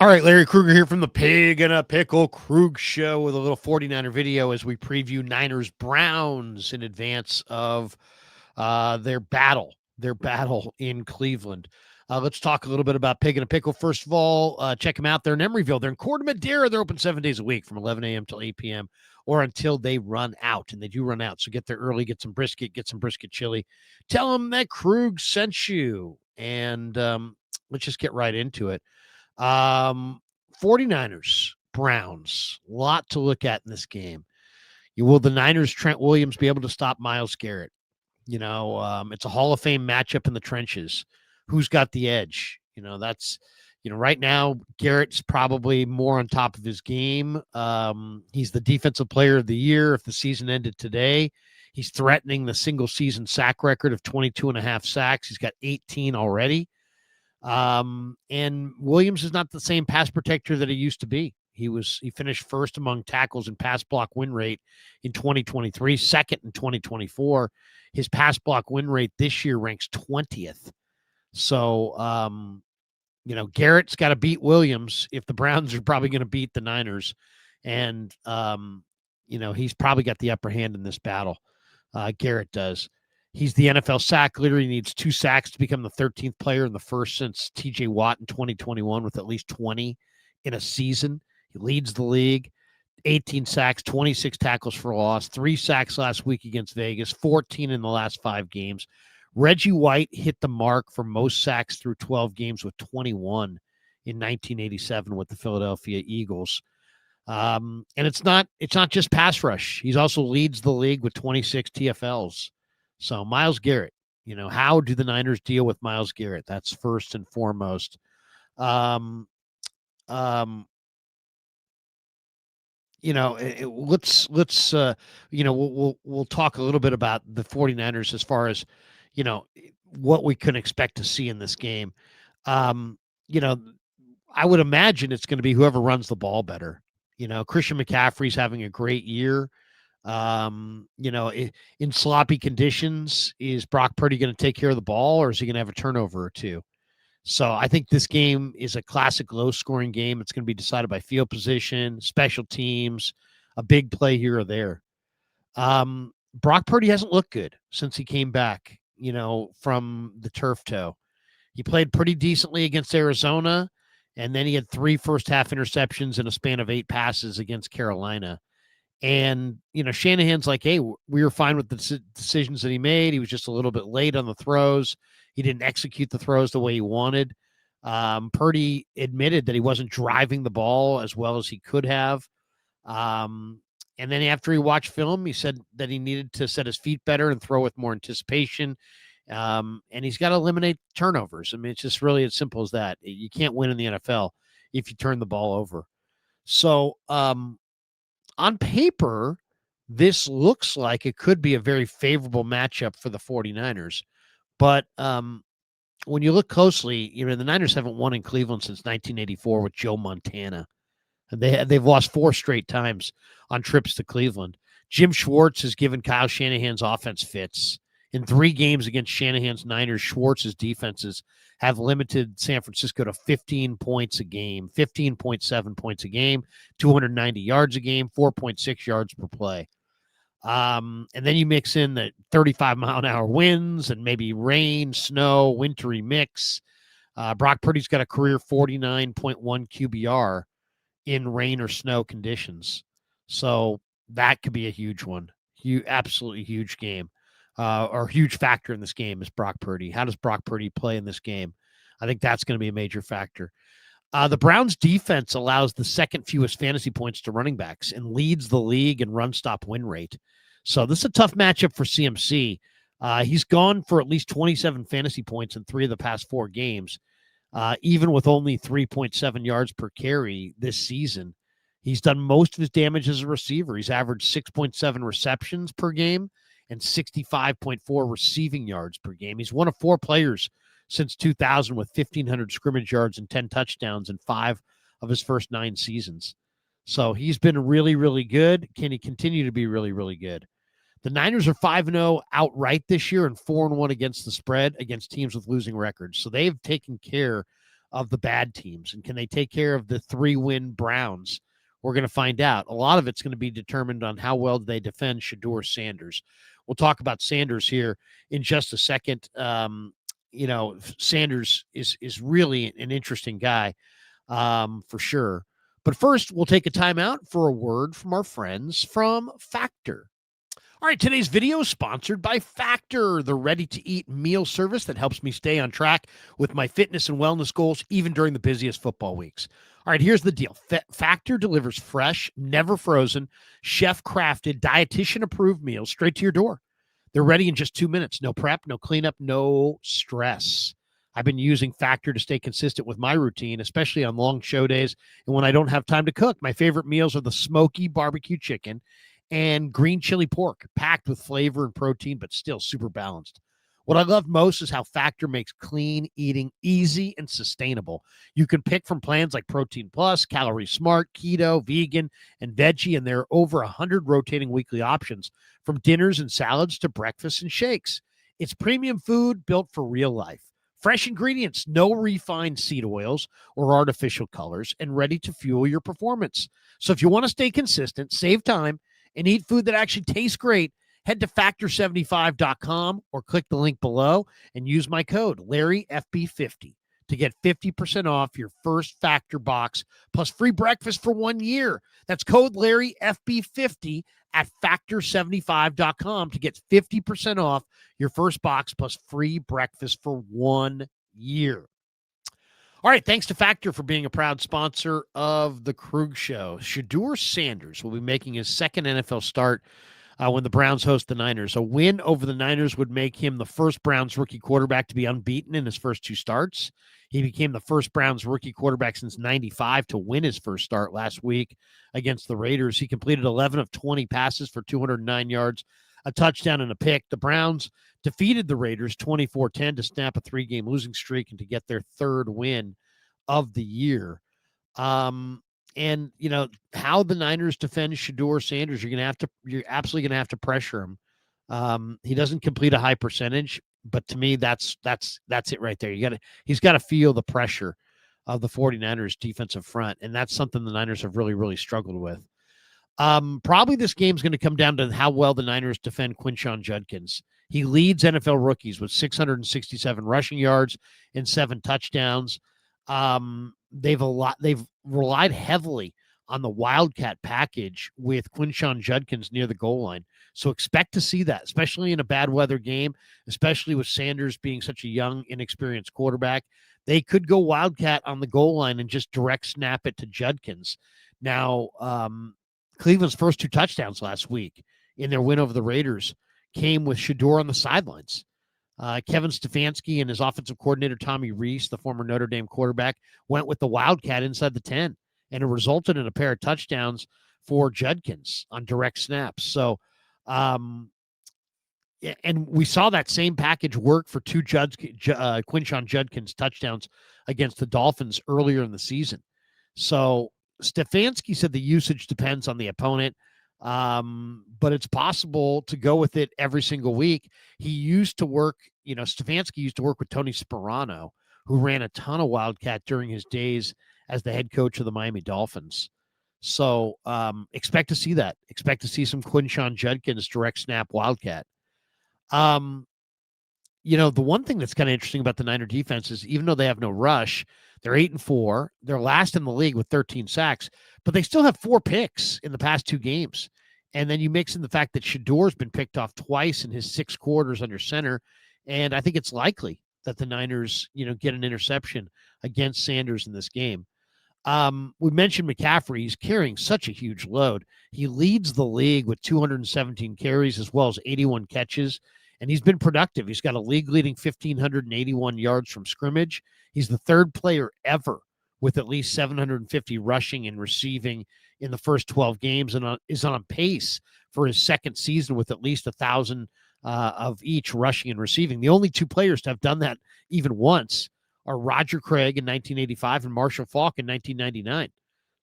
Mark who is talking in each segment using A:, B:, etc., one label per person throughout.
A: All right, Larry Krueger here from the Pig and a Pickle Krug Show with a little 49er video as we preview Niners Browns in advance of their battle in Cleveland. Let's talk a little bit about Pig and a Pickle. First of all, check them out. They're in Emeryville. They're in Corte Madera. They're open 7 days a week from 11 a.m. till 8 p.m. or until they run out, and they do run out. So get there early, get some brisket chili. Tell them that Krug sent you, and let's just get right into it. 49ers, Browns, a lot to look at in this game. Will the Niners, Trent Williams, be able to stop Myles Garrett? It's a Hall of Fame matchup in the trenches. Who's got the edge? That's, right now, Garrett's probably more on top of his game. He's the defensive player of the year. If the season ended today, he's threatening the single season sack record of 22 and a half sacks. He's got 18 already. And Williams is not the same pass protector that he used to be. He finished first among tackles in pass block win rate in 2023, second in 2024. His pass block win rate this year ranks 20th. So, Garrett's got to beat Williams if the Browns are probably going to beat the Niners. And, he's probably got the upper hand in this battle. Garrett does. He's the NFL sack leader. He needs 2 sacks to become the 13th player in the first since TJ Watt in 2021 with at least 20 in a season. He leads the league, 18 sacks, 26 tackles for loss, 3 sacks last week against Vegas, 14 in the last 5 games. Reggie White hit the mark for most sacks through 12 games with 21 in 1987 with the Philadelphia Eagles. And it's not just pass rush. He also leads the league with 26 TFLs. So Myles Garrett, how do the Niners deal with Myles Garrett? That's first and foremost. Let's we'll talk a little bit about the 49ers as far as, what we can expect to see in this game. I would imagine it's going to be whoever runs the ball better. Christian McCaffrey's having a great year. In sloppy conditions, is Brock Purdy going to take care of the ball, or is he going to have a turnover or 2? So I think this game is a classic low-scoring game. It's going to be decided by field position, special teams, a big play here or there. Brock Purdy hasn't looked good since he came back, from the turf toe. He played pretty decently against Arizona, and then he had 3 first-half interceptions in a span of 8 passes against Carolina. And, Shanahan's like, hey, we were fine with the decisions that he made. He was just a little bit late on the throws. He didn't execute the throws the way he wanted. Purdy admitted that he wasn't driving the ball as well as he could have. And then after he watched film, he said that he needed to set his feet better and throw with more anticipation. And he's got to eliminate turnovers. I mean, it's just really as simple as that. You can't win in the NFL if you turn the ball over. So, on paper, this looks like it could be a very favorable matchup for the 49ers. But when you look closely, the Niners haven't won in Cleveland since 1984 with Joe Montana. And they've lost 4 straight times on trips to Cleveland. Jim Schwartz has given Kyle Shanahan's offense fits. In 3 games against Shanahan's Niners, Schwartz's defenses have limited San Francisco to 15 points a game, 15.7 points a game, 290 yards a game, 4.6 yards per play. And then you mix in the 35-mile-an-hour winds and maybe rain, snow, wintry mix. Brock Purdy's got a career 49.1 QBR in rain or snow conditions. So that could be a huge one. Absolutely huge game. Or huge factor in this game is Brock Purdy. How does Brock Purdy play in this game? I think that's going to be a major factor. The Browns defense allows the second fewest fantasy points to running backs and leads the league in run stop win rate. So this is a tough matchup for CMC. He's gone for at least 27 fantasy points in 3 of the past 4 games, even with only 3.7 yards per carry this season. He's done most of his damage as a receiver. He's averaged 6.7 receptions per game and 65.4 receiving yards per game. He's one of 4 players since 2000 with 1,500 scrimmage yards and 10 touchdowns in 5 of his first 9 seasons. So he's been really, really good. Can he continue to be really, really good? The Niners are 5-0 outright this year and 4-1 against the spread against teams with losing records. So they've taken care of the bad teams? And can they take care of the 3-win Browns? We're going to find out. A lot of it's going to be determined on how well they defend Shedeur Sanders. We'll talk about Sanders here in just a second. Sanders is really an interesting guy, for sure. But first, we'll take a timeout for a word from our friends from Factor. All right, today's video is sponsored by Factor, the ready-to-eat meal service that helps me stay on track with my fitness and wellness goals, even during the busiest football weeks. All right, here's the deal. Factor delivers fresh, never frozen, chef-crafted, dietitian-approved meals straight to your door. They're ready in just 2 minutes. No prep, no cleanup, no stress. I've been using Factor to stay consistent with my routine, especially on long show days and when I don't have time to cook. My favorite meals are the smoky barbecue chicken and green chili pork, packed with flavor and protein, but still super balanced. What I love most is how Factor makes clean eating easy and sustainable. You can pick from plans like Protein Plus, Calorie Smart, Keto, Vegan, and Veggie, and there are over 100 rotating weekly options, from dinners and salads to breakfasts and shakes. It's premium food built for real life. Fresh ingredients, no refined seed oils or artificial colors, and ready to fuel your performance. So if you want to stay consistent, save time, and eat food that actually tastes great, head to factor75.com or click the link below and use my code LarryFB50 to get 50% off your first Factor box plus free breakfast for 1 year. That's code LarryFB50 at factor75.com to get 50% off your first box plus free breakfast for 1 year. All right, thanks to Factor for being a proud sponsor of the Krug Show. Shedeur Sanders will be making his second NFL start when the Browns host the Niners. A win over the Niners would make him the first Browns rookie quarterback to be unbeaten in his first 2 starts. He became the first Browns rookie quarterback since '95 to win his first start last week against the Raiders. He completed 11 of 20 passes for 209 yards, a touchdown, and a pick. The Browns defeated the Raiders 24-10 to snap a 3-game losing streak and to get their 3rd win of the year. And how the Niners defend Shedeur Sanders, you're absolutely gonna have to pressure him. He doesn't complete a high percentage, but to me, that's it right there. He's got to feel the pressure of the 49ers defensive front, and that's something the Niners have really, really struggled with. Probably this game's going to come down to how well the Niners defend Quinshon Judkins. He leads NFL rookies with 667 rushing yards and 7 touchdowns. They've relied heavily on the Wildcat package with Quinshon Judkins near the goal line. So expect to see that, especially in a bad weather game, especially with Sanders being such a young, inexperienced quarterback. They could go Wildcat on the goal line and just direct snap it to Judkins. Now, Cleveland's first 2 touchdowns last week in their win over the Raiders came with Shedeur on the sidelines. Kevin Stefanski and his offensive coordinator, Tommy Rees, the former Notre Dame quarterback, went with the Wildcat inside the 10, and it resulted in a pair of touchdowns for Judkins on direct snaps. So, and we saw that same package work for 2 Quinshon Judkins touchdowns against the Dolphins earlier in the season. So Stefanski said the usage depends on the opponent. But it's possible to go with it every single week. He used to work, Stefanski used to work with Tony Sparano, who ran a ton of Wildcat during his days as the head coach of the Miami Dolphins. So expect to see that. Expect to see some Quinshon Judkins direct snap Wildcat. The one thing that's kind of interesting about the Niner defense is even though they have no rush, they're 8-4. They're last in the league with 13 sacks, but they still have 4 picks in the past 2 games. And then you mix in the fact that Shedeur's been picked off twice in his 6 quarters under center. And I think it's likely that the Niners, get an interception against Sanders in this game. We mentioned McCaffrey. He's carrying such a huge load. He leads the league with 217 carries as well as 81 catches. And he's been productive. He's got a league-leading 1,581 yards from scrimmage. He's the 3rd player ever with at least 750 rushing and receiving in the first 12 games, and is on a pace for his 2nd season with at least 1,000 of each rushing and receiving. The only 2 players to have done that even once are Roger Craig in 1985 and Marshall Faulk in 1999.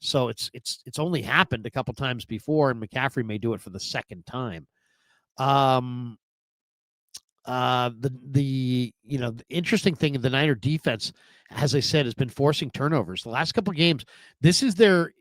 A: So it's only happened a couple times before, and McCaffrey may do it for the 2nd time. The interesting thing in the Niner defense, as I said, has been forcing turnovers. The last couple of games, this is their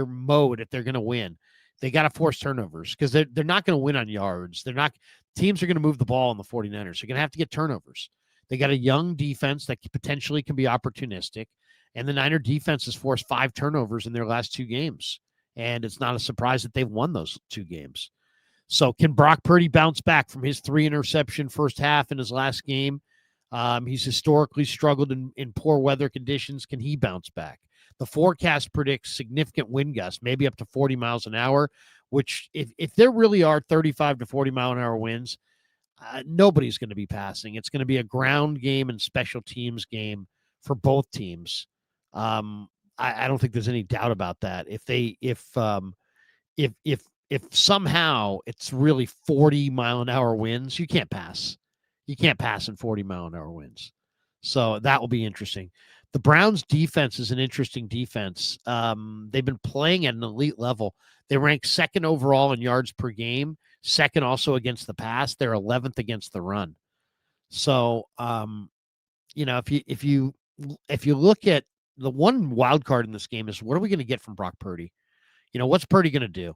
A: mode. If they're going to win, they got to force turnovers because they're not going to win on yards. They're not Teams are going to move the ball on the 49ers. They're going to have to get turnovers. They got a young defense that potentially can be opportunistic, and the Niner defense has forced 5 turnovers in their last 2 games, and it's not a surprise that they've won those 2 games. So can Brock Purdy bounce back from his 3 interception first half in his last game? He's historically struggled in poor weather conditions. Can he bounce back? The forecast predicts significant wind gusts, maybe up to 40 miles an hour, which if there really are 35 to 40 mile an hour winds, nobody's going to be passing. It's going to be a ground game and special teams game for both teams. I don't think there's any doubt about that. If somehow it's really 40 mile an hour winds, you can't pass. You can't pass in 40 mile an hour winds. So that will be interesting. The Browns defense is an interesting defense. They've been playing at an elite level. They rank second overall in yards per game, second also against the pass. They're 11th against the run. So, if you look at the one wild card in this game is what are we going to get from Brock Purdy? What's Purdy going to do?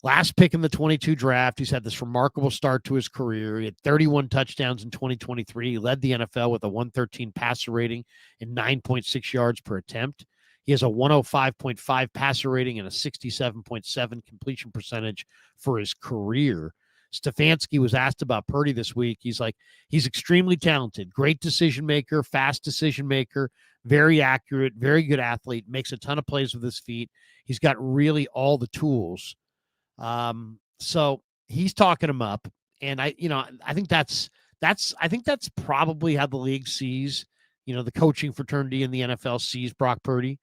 A: Last pick in the 22 draft, he's had this remarkable start to his career. He had 31 touchdowns in 2023. He led the NFL with a 113 passer rating and 9.6 yards per attempt. He has a 105.5 passer rating and a 67.7 completion percentage for his career. Stefanski was asked about Purdy this week. He's like, he's extremely talented, great decision maker, fast decision maker, very accurate, very good athlete, makes a ton of plays with his feet. He's got really all the tools. So he's talking him up, and I think that's probably how the league sees, the coaching fraternity in the NFL sees Brock Purdy,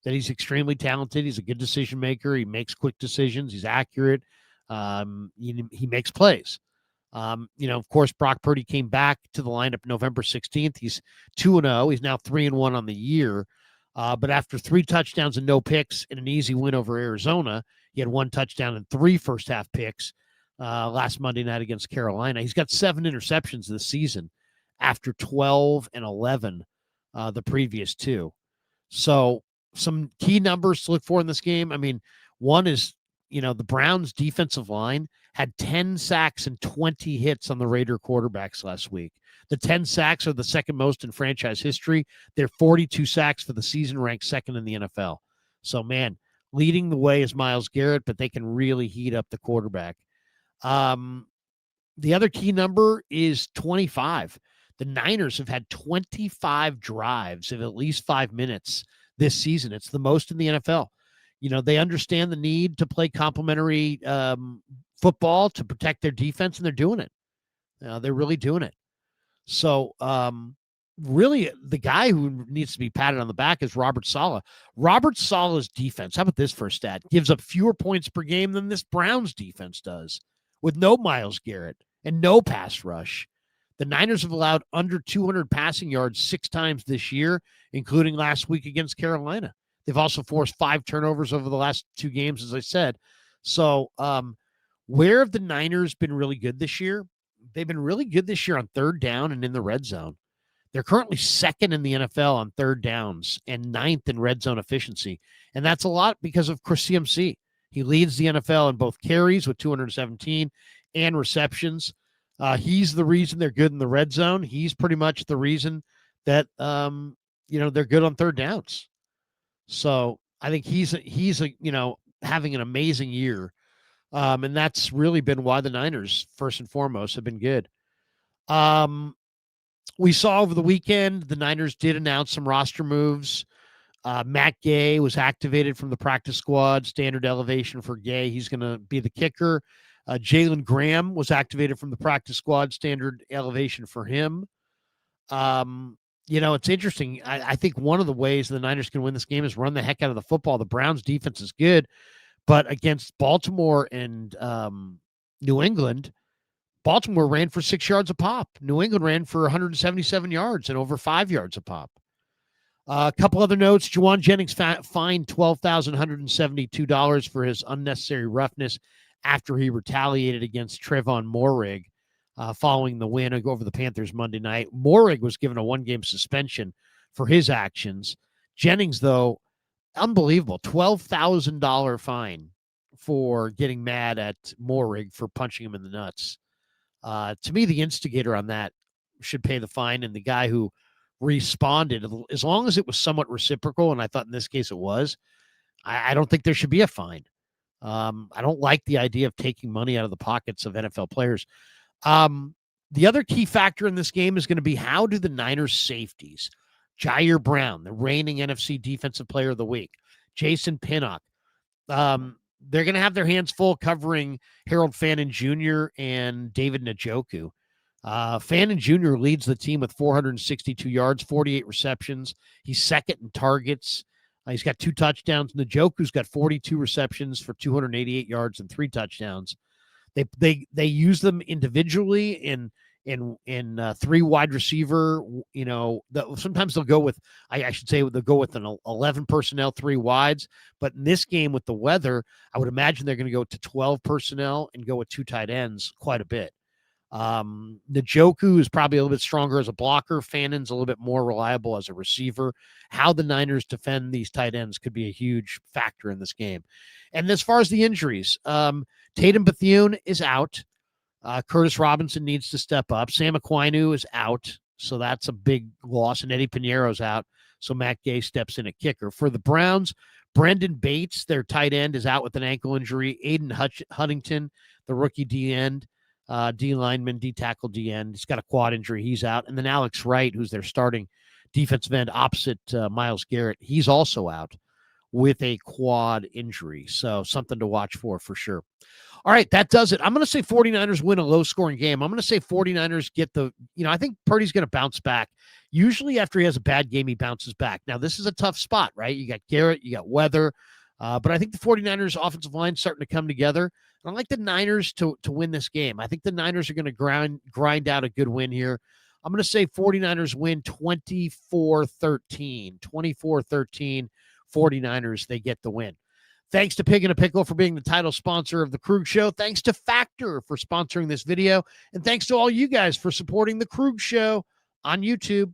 A: that he's extremely talented. He's a good decision maker. He makes quick decisions. He's accurate. He makes plays. Of course, Brock Purdy came back to the lineup November 16th. He's 2-0. He's now 3-1 on the year. But after 3 touchdowns and no picks in an easy win over Arizona, he had 1 touchdown and 3 first-half picks last Monday night against Carolina. He's got 7 interceptions this season after 12 and 11 the previous 2. So some key numbers to look for in this game. I mean, one is, the Browns' defensive line had 10 sacks and 20 hits on the Raider quarterbacks last week. The 10 sacks are the second most in franchise history. Their 42 sacks for the season ranked second in the NFL. So, man, leading the way is Myles Garrett, but they can really heat up the quarterback. The other key number is 25. The Niners have had 25 drives of at least 5 minutes this season. It's the most in the NFL. They understand the need to play complementary football to protect their defense, and they're doing it. They're really doing it. So, really, the guy who needs to be patted on the back is Robert Saleh. Robert Saleh's defense, how about this for a stat, gives up fewer points per game than this Browns defense does, with no Myles Garrett and no pass rush. The Niners have allowed under 200 passing yards 6 times this year, including last week against Carolina. They've also forced 5 turnovers over the last 2 games, as I said. So, where have the Niners been really good this year? They've been really good this year on third down and in the red zone. They're currently second in the NFL on third downs and 9th in red zone efficiency. And that's a lot because of Chris CMC. He leads the NFL in both carries with 217 and receptions. He's the reason they're good in the red zone. He's pretty much the reason that, they're good on third downs. So I think he's having an amazing year. And that's really been why the Niners, first and foremost, have been good. We saw over the weekend, the Niners did announce some roster moves. Matt Gay was activated from the practice squad, standard elevation for Gay. He's going to be the kicker. Jalen Graham was activated from the practice squad, standard elevation for him. It's interesting. I think one of the ways the Niners can win this game is run the heck out of the football. The Browns defense is good, but against Baltimore and New England, Baltimore ran for 6 yards a pop. New England ran for 177 yards and over 5 yards a pop. A couple other notes. Juwan Jennings fined $12,172 for his unnecessary roughness after he retaliated against Trevon Moehrig following the win over the Panthers Monday night. Moehrig was given a 1-game suspension for his actions. Jennings, though, unbelievable, $12,000 fine for getting mad at Moehrig for punching him in the nuts. To me, the instigator on that should pay the fine, and the guy who responded, as long as it was somewhat reciprocal, and I thought in this case it was, I don't think there should be a fine. I don't like the idea of taking money out of the pockets of NFL players. The other key factor in this game is going to be, how do the Niners safeties, Jair Brown, the reigning NFC Defensive Player of the Week, Jason Pinnock, they're going to have their hands full covering Harold Fannin Jr. and David Njoku. Fannin Jr. leads the team with 462 yards, 48 receptions. He's second in targets. He's got 2 touchdowns. Njoku's got 42 receptions for 288 yards and 3 touchdowns. They use them individually in 3 wide receiver. Sometimes they'll go with, I should say, they'll go with an 11 personnel, 3 wides. But in this game with the weather, I would imagine they're going to go to 12 personnel and go with 2 tight ends quite a bit. Njoku is probably a little bit stronger as a blocker. Fannin's a little bit more reliable as a receiver. How the Niners defend these tight ends could be a huge factor in this game. And as far as the injuries, Tatum Bethune is out. Curtis Robinson needs to step up. Sam Aquinu is out, so that's a big loss. And Eddie Piñeiro's out, so Matt Gay steps in at kicker. For the Browns, Brendan Bates, their tight end, is out with an ankle injury. Aiden Huntington, the rookie D-end, D lineman, D tackle, D end. He's got a quad injury. He's out. And then Alex Wright, who's their starting defensive end opposite Myles Garrett, he's also out with a quad injury. So something to watch for sure. All right, that does it. I'm going to say 49ers win a low-scoring game. I'm going to say 49ers get I think Purdy's going to bounce back. Usually after he has a bad game, he bounces back. Now, this is a tough spot, right? You got Garrett, you got weather. But I think the 49ers offensive line's starting to come together. And I like the Niners to win this game. I think the Niners are going to grind out a good win here. I'm going to say 49ers win 24-13. 24-13, 49ers, they get the win. Thanks to Pig and a Pickle for being the title sponsor of The Krug Show. Thanks to Factor for sponsoring this video. And thanks to all you guys for supporting The Krug Show on YouTube.